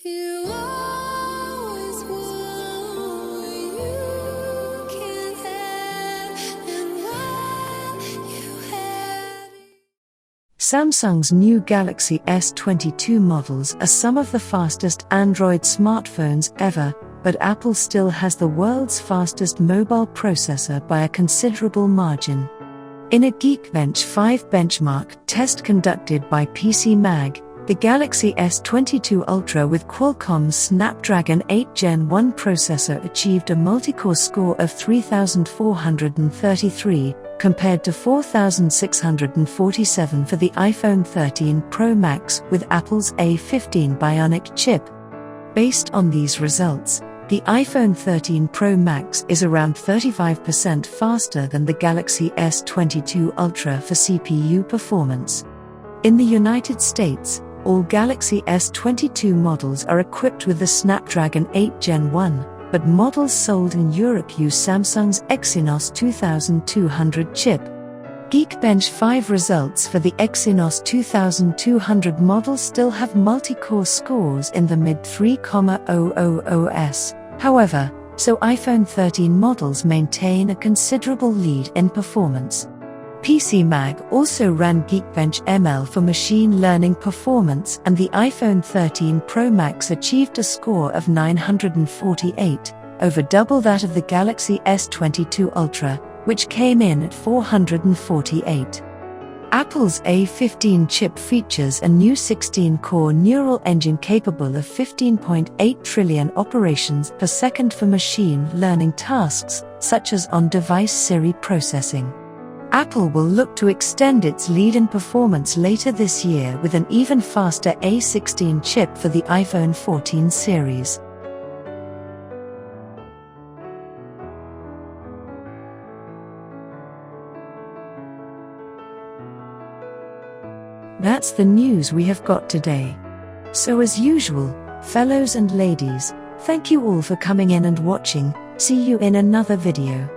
You always want what you can't have, and while you have it. Samsung's new Galaxy S22 models are some of the fastest Android smartphones ever, but Apple still has the world's fastest mobile processor by a considerable margin. In a Geekbench 5 benchmark test conducted by PC Mag, the Galaxy S22 Ultra with Qualcomm's Snapdragon 8 Gen 1 processor achieved a multi-core score of 3,433, compared to 4,647 for the iPhone 13 Pro Max with Apple's A15 Bionic chip. Based on these results, the iPhone 13 Pro Max is around 35% faster than the Galaxy S22 Ultra for CPU performance. In the United States, all Galaxy S22 models are equipped with the Snapdragon 8 Gen 1, but models sold in Europe use Samsung's Exynos 2200 chip. Geekbench 5 results for the Exynos 2200 model still have multi-core scores in the mid-3,000s, however, so iPhone 13 models maintain a considerable lead in performance. PC Mag also ran Geekbench ML for machine learning performance, and the iPhone 13 Pro Max achieved a score of 948, over double that of the Galaxy S22 Ultra, which came in at 448. Apple's A15 chip features a new 16-core neural engine capable of 15.8 trillion operations per second for machine learning tasks, such as on-device Siri processing. Apple will look to extend its lead in performance later this year with an even faster A16 chip for the iPhone 14 series. That's the news we have got today. So as usual, fellows and ladies, thank you all for coming in and watching. See you in another video.